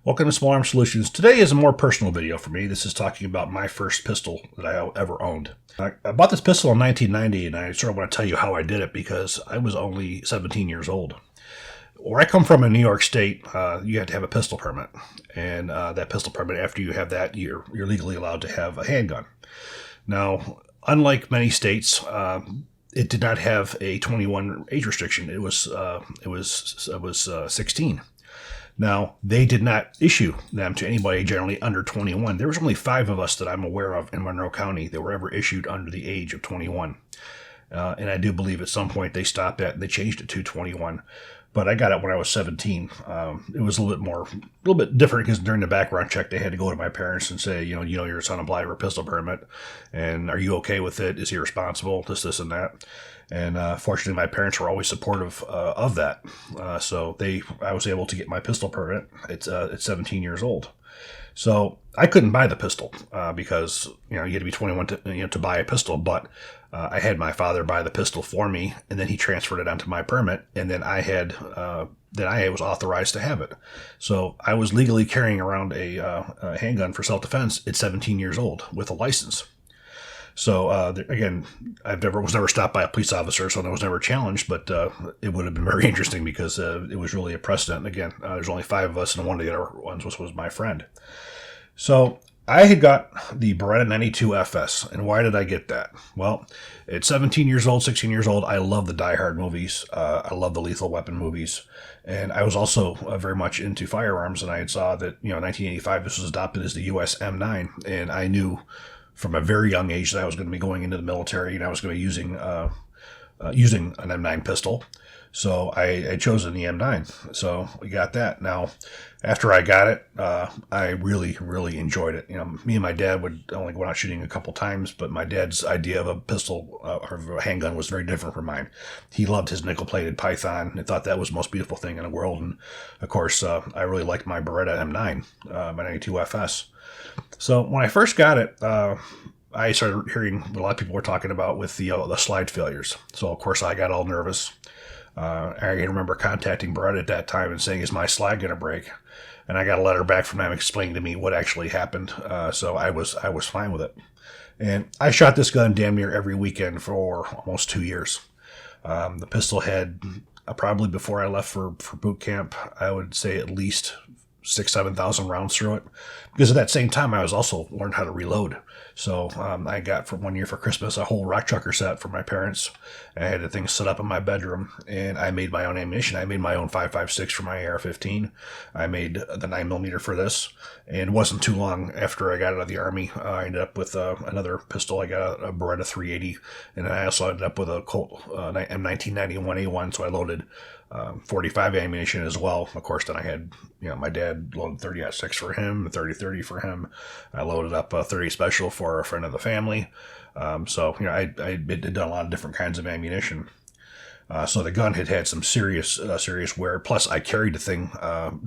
Welcome to Small Arms Solutions. Today is a more personal video for me. This is talking about my first pistol that I ever owned. I bought this pistol in 1990, and I sort of want to tell you how I did it because I was only 17 years old. Where I come from in New York State, you have to have a pistol permit. And that pistol permit, after you have that, you're legally allowed to have a handgun. Now, unlike many states, it did not have a 21 age restriction. It was 16. Now, they did not issue them to anybody generally under 21. There was only 5 of us that I'm aware of in Monroe County that were ever issued under the age of 21. And I do believe at some point they stopped that and they changed it to 21. But I got it when I was 17. It was a little bit different because during the background check, they had to go to my parents and say, your son applied for a pistol permit, and are you okay with it? Is he responsible? This, and that. And fortunately, my parents were always supportive of that. So I was able to get my pistol permit at 17 years old. So I couldn't buy the pistol because you had to be 21 to buy a pistol. But I had my father buy the pistol for me, and then he transferred it onto my permit, and then I was authorized to have it. So I was legally carrying around a handgun for self-defense at 17 years old with a license. So again, was never stopped by a police officer, so I was never challenged. But it would have been very interesting because it was really a precedent. Again, there's only 5 of us, and one of the other ones was my friend. So I had got the Beretta 92 FS, and why did I get that? Well, at 17 years old, 16 years old, I love the Die Hard movies. I love the Lethal Weapon movies, and I was also very much into firearms. And I had saw that 1985 this was adopted as the U.S. M9, and I knew from a very young age that I was going to be going into the military and I was going to be using an M9 pistol. So I had chosen the M9. So we got that. Now, after I got it, I really, really enjoyed it. Me and my dad would only go out shooting a couple times, but my dad's idea of a pistol or a handgun was very different from mine. He loved his nickel-plated Python and thought that was the most beautiful thing in the world. And, of course, I really liked my Beretta M9, my 92 FS. So when I first got it, I started hearing what a lot of people were talking about with the slide failures. So, of course, I got all nervous. I remember contacting Beretta at that time and saying, is my slide going to break? And I got a letter back from them explaining to me what actually happened. So I was fine with it. And I shot this gun damn near every weekend for almost 2 years. The pistol had, probably before I left for boot camp, I would say at least 7,000 rounds through it, because at that same time I was also learned how to reload. So I got for 1 year for Christmas a whole rock chucker set for my parents. I had the thing set up in my bedroom, and I made my own ammunition. I made my own 5.56 for my AR-15. I made the 9mm for this, and it wasn't too long after I got out of the Army, I ended up with another pistol. I got a Beretta 380, and I also ended up with a Colt M1991A1, so I loaded 45 ammunition as well. Of course, then I had, my dad loaded 30-06 for him, 30-30 for him. I loaded up a 30 special for a friend of the family. So I had done a lot of different kinds of ammunition. So the gun had some serious wear. Plus, I carried the thing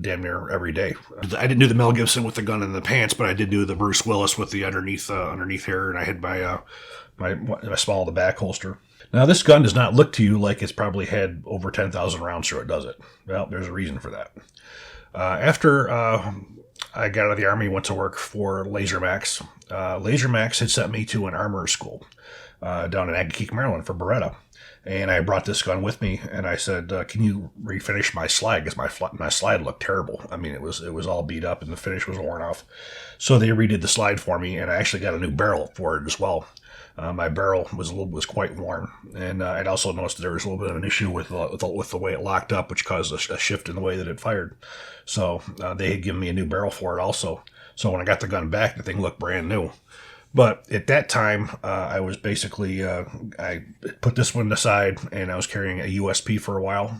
damn near every day. I didn't do the Mel Gibson with the gun in the pants, but I did do the Bruce Willis with the underneath here, and I had my small the back holster. Now, this gun does not look to you like it's probably had over 10,000 rounds through it, does it? Well, there's a reason for that. After I got out of the Army, went to work for Laser Max. Laser Max had sent me to an armor school down in Aggie, Maryland for Beretta. And I brought this gun with me, and I said, can you refinish my slide? Because my slide looked terrible. I mean, it was all beat up, and the finish was worn off. So they redid the slide for me, and I actually got a new barrel for it as well. My barrel was quite worn, and I'd also noticed that there was a little bit of an issue with the way it locked up, which caused a shift in the way that it fired. So they had given me a new barrel for it also. So when I got the gun back, the thing looked brand new. But at that time, I was basically, I put this one aside, and I was carrying a USP for a while.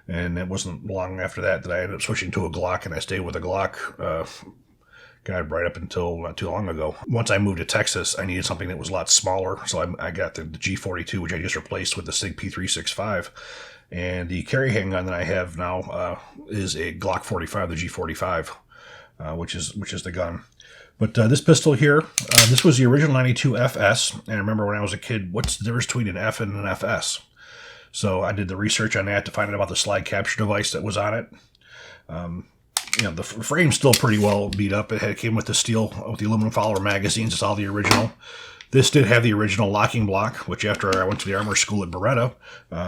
And it wasn't long after that I ended up switching to a Glock, and I stayed with a Glock right up until not too long ago. Once I moved to Texas, I needed something that was a lot smaller, so I got the G42, which I just replaced with the SIG P365. And the carry handgun that I have now is a Glock 45, the G45, which is the gun. But this pistol here, this was the original 92 FS, and I remember when I was a kid, what's the difference between an F and an FS? So I did the research on that to find out about the slide capture device that was on it. the frame's still pretty well beat up. It came with the steel, with the aluminum follower magazines. It's all the original. This did have the original locking block, which after I went to the armor school at Beretta,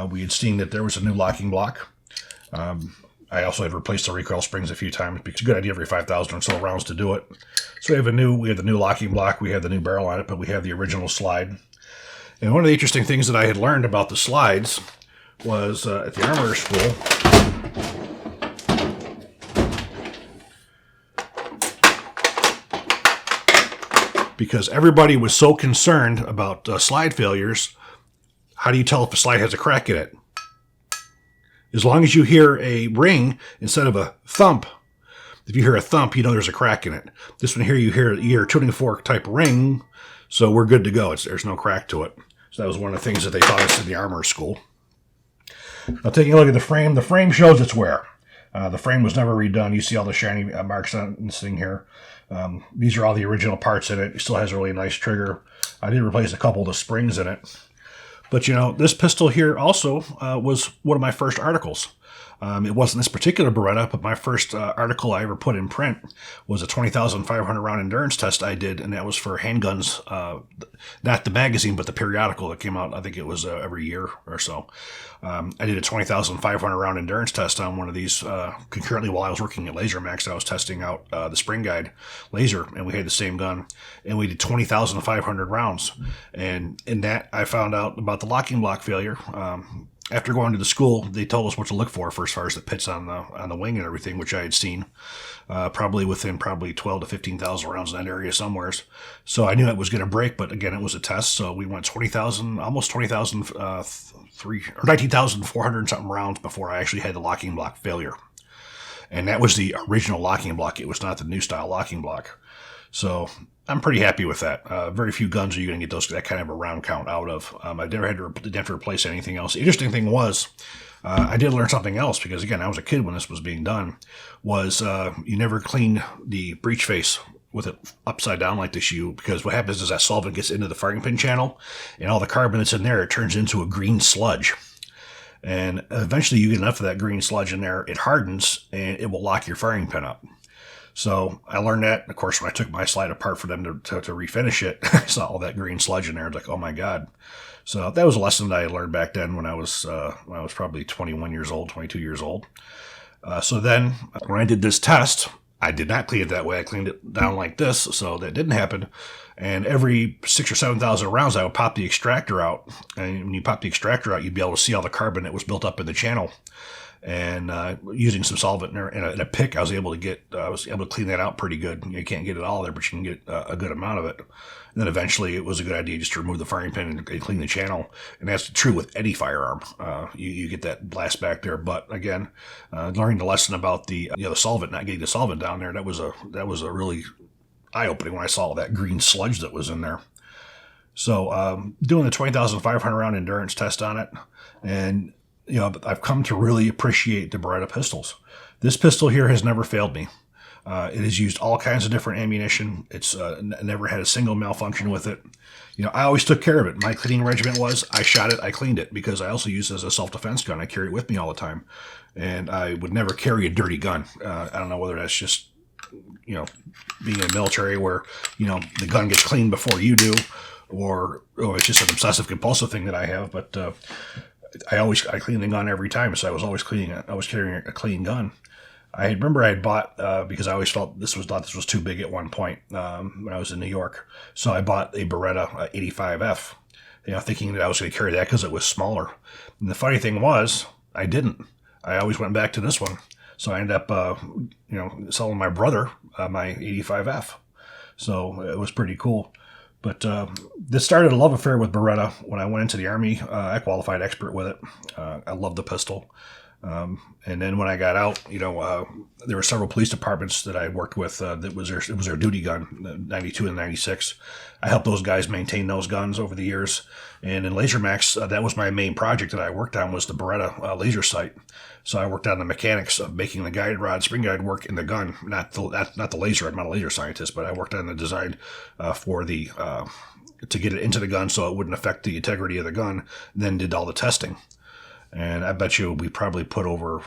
we had seen that there was a new locking block. I also had replaced the recoil springs a few times because it's a good idea every 5,000 or so rounds to do it. So we have the new locking block, we have the new barrel on it, but we have the original slide. And one of the interesting things that I had learned about the slides was at the armor school, because everybody was so concerned about slide failures. How do you tell if a slide has a crack in it? As long as you hear a ring instead of a thump, if you hear a thump, you know there's a crack in it. This one here, you hear a tuning fork type ring, so we're good to go. There's no crack to it. So that was one of the things that they taught us in the armor school. Now taking a look at the frame shows its wear. The frame was never redone. You see all the shiny marks on this thing here. These are all the original parts in it. It still has a really nice trigger. I did replace a couple of the springs in it. But, this pistol here also was one of my first articles. It wasn't this particular Beretta, but my first article I ever put in print was a 20,500 round endurance test I did, and that was for handguns, not the magazine, but the periodical that came out. I think it was every year or so. I did a 20,500 round endurance test on one of these concurrently while I was working at Laser Max. I was testing out the Spring Guide laser, and we had the same gun, and we did 20,500 rounds. And in that, I found out about the locking block failure. After going to the school, they told us what to look for as far as the pits on the wing and everything, which I had seen, probably within 12 to 15,000 rounds in that area somewheres. So I knew it was going to break, but again, it was a test. So we went 20,000, almost 20,000, or 19,400 and something rounds before I actually had the locking block failure. And that was the original locking block. It was not the new style locking block. So I'm pretty happy with that. Very few guns are you going to get that kind of a round count out of. I never didn't have to replace anything else. The interesting thing was, I did learn something else because, again, I was a kid when this was being done, was you never clean the breech face with it upside down like this, because what happens is that solvent gets into the firing pin channel, and all the carbon that's in there, it turns into a green sludge. And eventually you get enough of that green sludge in there, it hardens, and it will lock your firing pin up. So I learned that. Of course, when I took my slide apart for them to refinish it, I saw all that green sludge in there. I was like, oh my God. So that was a lesson that I learned back then when I was probably 21 years old, 22 years old. So then when I did this test, I did not clean it that way. I cleaned it down like this, so that didn't happen. And every 6,000 or 7,000 rounds, I would pop the extractor out. And when you pop the extractor out, you'd be able to see all the carbon that was built up in the channel. And using some solvent and a pick, I was able to clean that out pretty good. You can't get it all there, but you can get a good amount of it. And then eventually, it was a good idea just to remove the firing pin and clean the channel. And that's true with any firearm. You get that blast back there. But again, learning the lesson about the solvent, not getting the solvent down there, that was a really eye-opening when I saw that green sludge that was in there. So doing the 20,500 round endurance test on it, and I've come to really appreciate the Beretta pistols. This pistol here has never failed me. It has used all kinds of different ammunition. It's never had a single malfunction with it. I always took care of it. My cleaning regimen was I shot it, I cleaned it, because I also use it as a self-defense gun. I carry it with me all the time. And I would never carry a dirty gun. I don't know whether that's just, being in the military where, the gun gets cleaned before you do, or it's just an obsessive compulsive thing that I have. But I clean the gun every time, so I was always cleaning it. I was carrying a clean gun. I remember I had bought, because I always thought this was too big at one point when I was in New York. So I bought a Beretta 85F, thinking that I was going to carry that because it was smaller. And the funny thing was, I didn't. I always went back to this one. So I ended up, selling my brother my 85F. So it was pretty cool. But this started a love affair with Beretta. When I went into the Army, I qualified expert with it. I loved the pistol. And then when I got out, there were several police departments that I worked with. It was their duty gun, 92 and 96. I helped those guys maintain those guns over the years. And in Laser Max, that was my main project that I worked on, was the Beretta laser sight. So I worked on the mechanics of making the guide rod, spring guide work in the gun, not the laser. I'm not a laser scientist, but I worked on the design to get it into the gun so it wouldn't affect the integrity of the gun. Then did all the testing. And I bet you we probably put over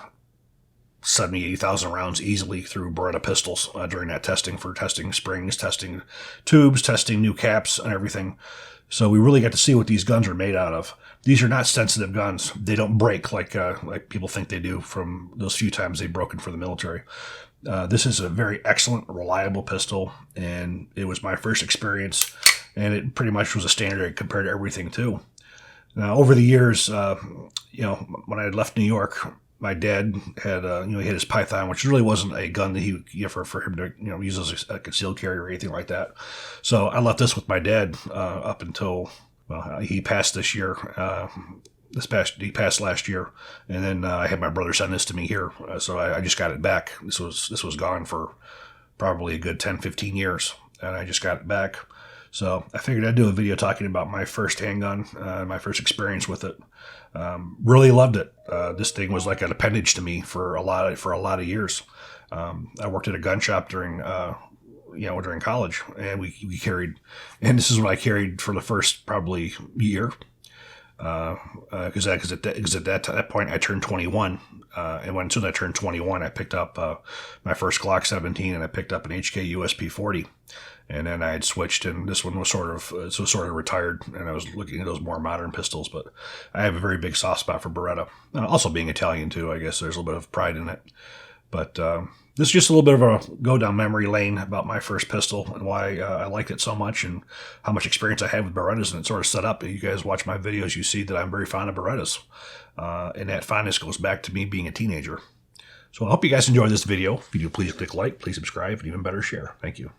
70, 80,000 rounds easily through Beretta pistols during that testing, for testing springs, testing tubes, testing new caps and everything. So we really got to see what these guns are made out of. These are not sensitive guns. They don't break like people think they do from those few times they've broken for the military. This is a very excellent, reliable pistol, and it was my first experience, and it pretty much was a standard compared to everything too. Now, over the years, when I had left New York, my dad had, he had his Python, which really wasn't a gun that for him to, use as a concealed carry or anything like that. So I left this with my dad up until, he passed this year. He passed last year, and then I had my brother send this to me here. So I just got it back. This was gone for probably a good 10, 15 years, and I just got it back. So I figured I'd do a video talking about my first handgun, my first experience with it. Really loved it. This thing was like an appendage to me for a lot of years. I worked at a gun shop during college, and we carried, and this is what I carried for the first probably year. Because at that point I turned 21, and as soon as I turned 21, I picked up my first Glock 17, and I picked up an HK USP 40, and then I had switched, and this one was sort of retired, and I was looking at those more modern pistols. But I have a very big soft spot for Beretta, also being Italian too. I guess there's a little bit of pride in it, but this is just a little bit of a go down memory lane about my first pistol and why I liked it so much, and how much experience I had with Berettas, and it sort of set up. You guys watch my videos, you see that I'm very fond of Berettas, and that fondness goes back to me being a teenager. So I hope you guys enjoyed this video. If you do, please click like, please subscribe, and even better, share. Thank you.